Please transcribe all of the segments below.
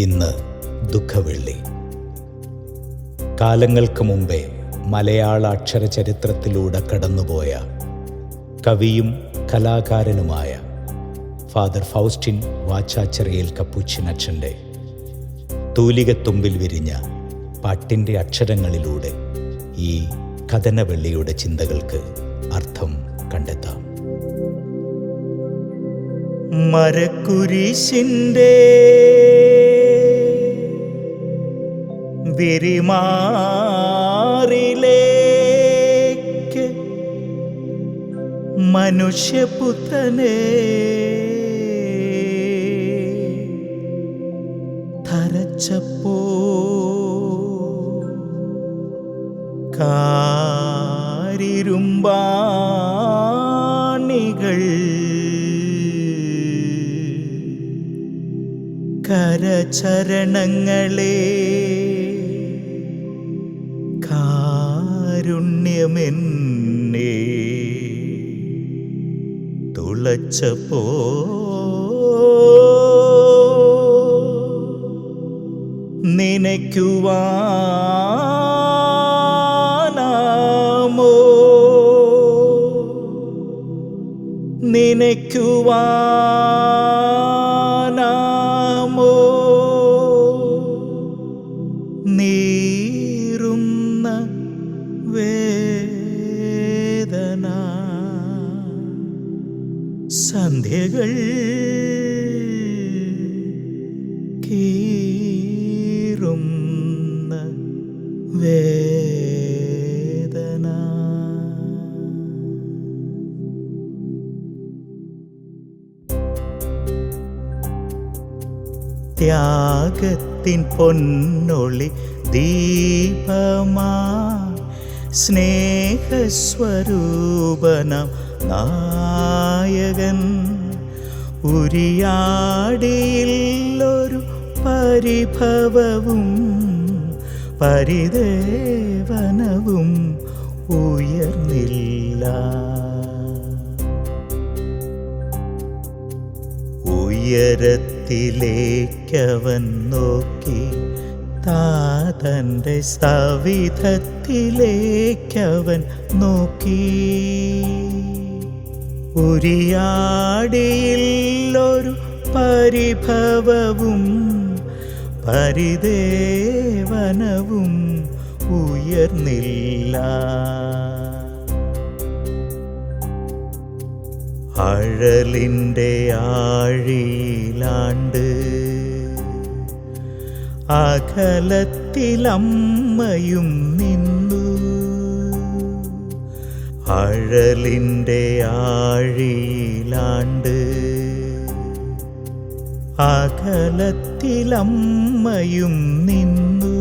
ഇന്ന് ദുഃഖവെള്ളി. കാലങ്ങൾക്ക് മുമ്പേ മലയാള അക്ഷരചരിത്രത്തിലൂടെ കടന്നുപോയ കവിയും കലാകാരനുമായ ഫാദർ ഫൗസ്റ്റിൻ വാച്ചാച്ചിറയിൽ കപ്പുച്ചിനച്ഛൻ്റെ തൂലികത്തുമ്പിൽ വിരിഞ്ഞ പാട്ടിൻ്റെ അക്ഷരങ്ങളിലൂടെ ഈ കഥനവെള്ളിയുടെ ചിന്തകൾക്ക് അർത്ഥം കണ്ടെത്താം. മരക്കുരിശിൻ്റെ വിരിമാറിലേക്ക് മനുഷ്യപുത്രനെ ധരച്ചപ്പോ കാരിരുമ്പാണികൾ കരചരണങ്ങളെ കാരുണ്യമെന്നെ തുളച്ചപ്പോ നനയ്ക്കുവാനാമോ നീറുന്ന വേദന സന്ധ്യകൾ കീറുന്ന വേദന. ത്യാഗത്തിൻ പൊന്നൊളി ദീപമാ സ്നേഹസ്വരൂപനം നായകൻ ഉരിയാടിയില്ലൊരു പരിഭവവും പരിദേവനവും ഉയർന്നില്ല. ഉയരത്തിലേക്കവൻ നോക്കി താതൻ്റെ സവിധത്തിലേക്കവൻ നോക്കി ഉരിയാടിയില്ലൊരു പരിഭവവും പരിദേവനവും ഉയർന്നില്ല. അഴലിൻ്റെ ആഴിയിലാണ്ട് അകലത്തിലമ്മയും നിന്നു. അഴലിൻ്റെ ആഴിയിലാണ്ട് അകലത്തിലമ്മയും നിന്നു.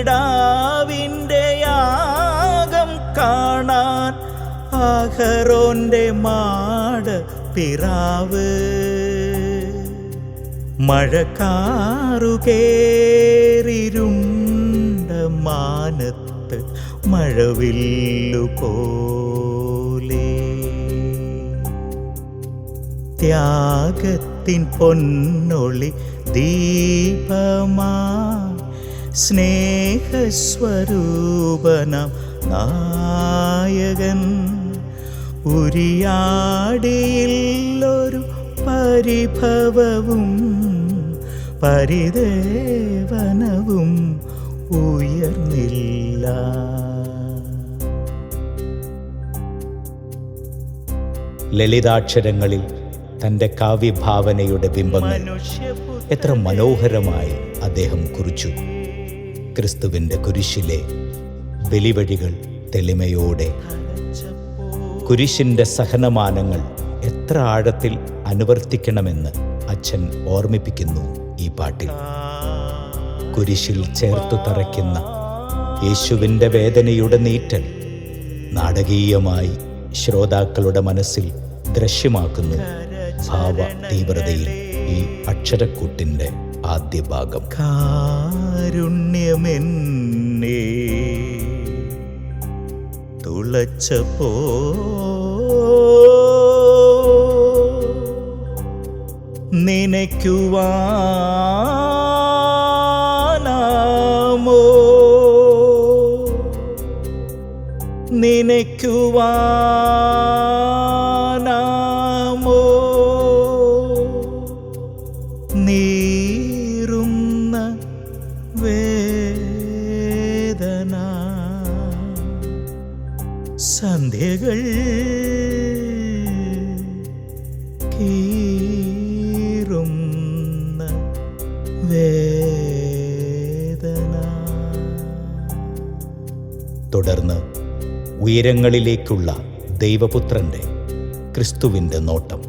അരുമക്കിടാവിൻ്റെ യാഗം കാണാൻ അഹരോന്റെ മാട് പിറാവ് മഴക്കാറുകേറിരുണ്ട മാനത്ത് മഴവില്ലുപോലെ. ത്യാഗത്തിൻ പൊന്നൊളി ദീപമാ സ്നേഹസ്വരൂപനം നായകൻ ഉരിയാടിയില്ലൊരു പരിഭവവും പരിദേവനവും ഉയർന്നില്ല. ലളിതാക്ഷരങ്ങളിൽ തൻ്റെ കാവ്യഭാവനയുടെ ബിംബങ്ങൾ എത്ര മനോഹരമായി അദ്ദേഹം കുറിച്ചു. ക്രിസ്തുവിൻ്റെ കുരിശിലെ ബലിവഴികൾ തെളിമയോടെ, കുരിശിൻ്റെ സഹനമാനങ്ങൾ എത്ര ആഴത്തിൽ അനുവർത്തിക്കണമെന്ന് അച്ഛൻ ഓർമ്മിപ്പിക്കുന്നു ഈ പാട്ടിൽ. കുരിശിൽ ചേർത്തു തറയ്ക്കുന്ന യേശുവിൻ്റെ വേദനയുടെ നീറ്റൽ നാടകീയമായി ശ്രോതാക്കളുടെ മനസ്സിൽ ദൃശ്യമാക്കുന്നു ഭാവ തീവ്രതയിൽ ഈ അക്ഷരക്കൂട്ടിൻ്റെ ആദ്യ ഭാഗം. കാരുണ്യമെന്നെ തുളച്ചപ്പോ നിനയ്ക്കുവാനാമോ നീറുന്ന വേദന സന്ധ്യകൾ കീറുന്ന വേദന. തുടർന്ന് ഉയരങ്ങളിലേക്കുള്ള ദൈവപുത്രൻ്റെ ക്രിസ്തുവിൻ്റെ നോട്ടം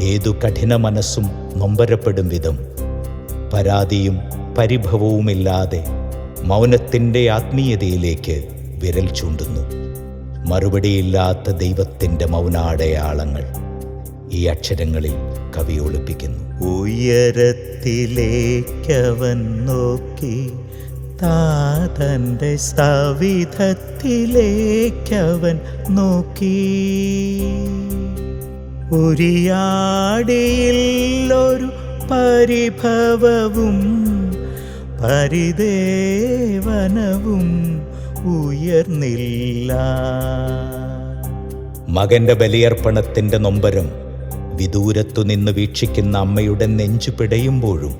ഏതു കഠിന മനസ്സും നൊമ്പരപ്പെടും വിധം പരാതിയും പരിഭവവുമില്ലാതെ മൗനത്തിൻ്റെ ആത്മീയതയിലേക്ക് വിരൽ ചൂണ്ടുന്നു. മറുപടിയില്ലാത്ത ദൈവത്തിൻ്റെ മൗനാടയാളങ്ങൾ ഈ അക്ഷരങ്ങളിൽ കവി ഒളിപ്പിക്കുന്നു. ഉയരത്തിലേക്കവൻ നോക്കി, താതൻ്റെ സവിധത്തിലേക്കവൻ നോക്കി. ഉരിയാടിയിൽ ഒരു പരിഭവവും പരിദേവനവും ഉയർന്നില്ല. മകന്റെ ബലിയർപ്പണത്തിൻ്റെ നൊമ്പരം വിദൂരത്തു നിന്ന് വീക്ഷിക്കുന്ന അമ്മയുടെ നെഞ്ചു പിടയുമ്പോഴും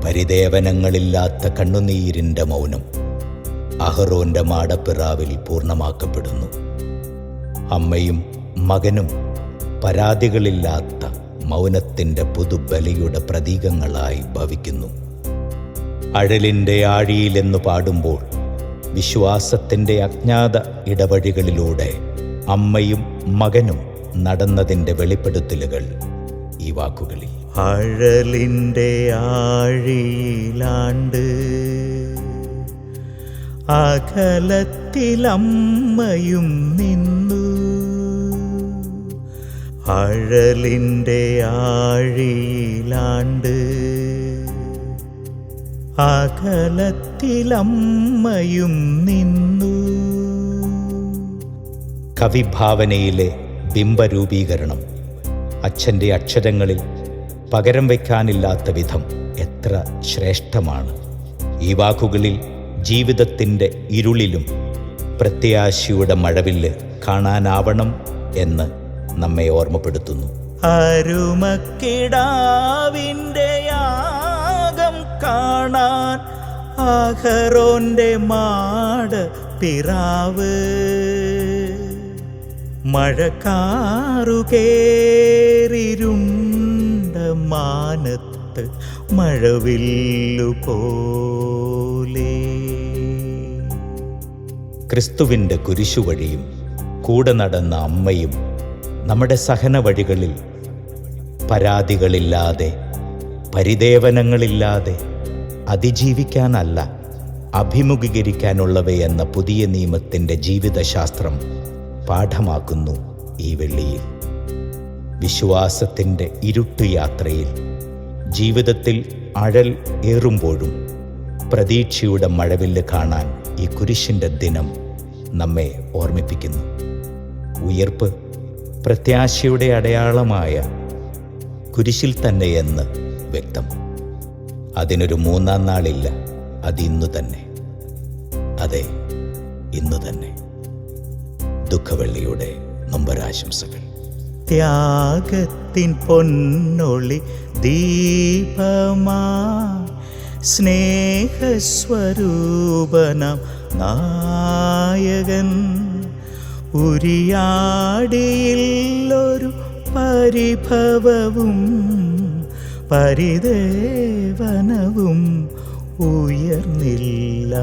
പരിദേവനങ്ങളില്ലാത്ത കണ്ണുനീരിൻ്റെ മൗനം അഹറോന്റെ മാടപ്പിറാവിൽ പൂർണ്ണമാക്കപ്പെടുന്നു. അമ്മയും മകനും പരാതികളില്ലാത്ത മൗനത്തിൻ്റെ പുതുബലിയുടെ പ്രതീകങ്ങളായി ഭവിക്കുന്നു. അഴലിൻ്റെ ആഴിയിലെന്ന് പാടുമ്പോൾ വിശ്വാസത്തിൻ്റെ അജ്ഞാത ഇടവഴികളിലൂടെ അമ്മയും മകനും നടന്നതിൻ്റെ വെളിപ്പെടുത്തലുകൾ ഈ വാക്കുകളിൽ. അഴലിൻ്റെ ആഴിയിലാണ്ട് അകലത്തിലമ്മയും നിന്നു. അഴലിൻ്റെ ആഴിയിലാണ്ട് അകലത്തിലമ്മയും നിന്നു. കവിഭാവനയിലെ ബിംബരൂപീകരണം അച്ഛൻ്റെ അക്ഷരങ്ങളിൽ പകരം വയ്ക്കാനില്ലാത്ത വിധം എത്ര ശ്രേഷ്ഠമാണ്. ഈ വാക്കുകളിൽ ജീവിതത്തിൻ്റെ ഇരുളിലും പ്രത്യാശയുടെ മഴവില്ല് കാണാനാവണം എന്ന് നമ്മെ ഓർമ്മപ്പെടുത്തുന്നു. അരുമക്കിടാവിൻ്റെ യാഗം കാണാൻ അഹറോന്റെ മാട് പിറാവ്. മഴക്കാറുകേറിരുണ്ട മാനത്ത് മഴവില്ലുപോലെ. ക്രിസ്തുവിൻ്റെ കുരിശുവഴിയും കൂടെ നടന്ന അമ്മയും നമ്മുടെ സഹന വഴികളിൽ പരാതികളില്ലാതെ പരിദേവനങ്ങളില്ലാതെ അതിജീവിക്കാനല്ല അഭിമുഖീകരിക്കാനുള്ളവയെന്ന പുതിയ നിയമത്തിൻ്റെ ജീവിതശാസ്ത്രം പാഠമാക്കുന്നു ഈ വെള്ളിയിൽ. വിശ്വാസത്തിൻ്റെ ഇരുട്ടുയാത്രയിൽ ജീവിതത്തിൽ അഴൽ ഏറുമ്പോഴും പ്രതീക്ഷയുടെ മഴവില്ല് കാണാൻ ഈ കുരിശിൻ്റെ ദിനം നമ്മെ ഓർമ്മിപ്പിക്കുന്നു. ഉയർപ്പ് പ്രത്യാശയുടെ അടയാളമായ കുരിശിൽ തന്നെയെന്ന് വ്യക്തം. അതിനൊരു മൂന്നാം നാളില്ല, അതിന്നു തന്നെ. അതെ, ഇന്നു തന്നെ. ദുഃഖവെള്ളിയുടെ നൊമ്പരാശംസകൾ. ത്യാഗത്തിൻ പൊന്നൊളി ദീപമാ സ്നേഹസ്വരൂപനാം നായകൻ ഉരിയാടിയില്ലൊരു പരിഭവവും പരിദേവനവും ഉയർന്നില്ല.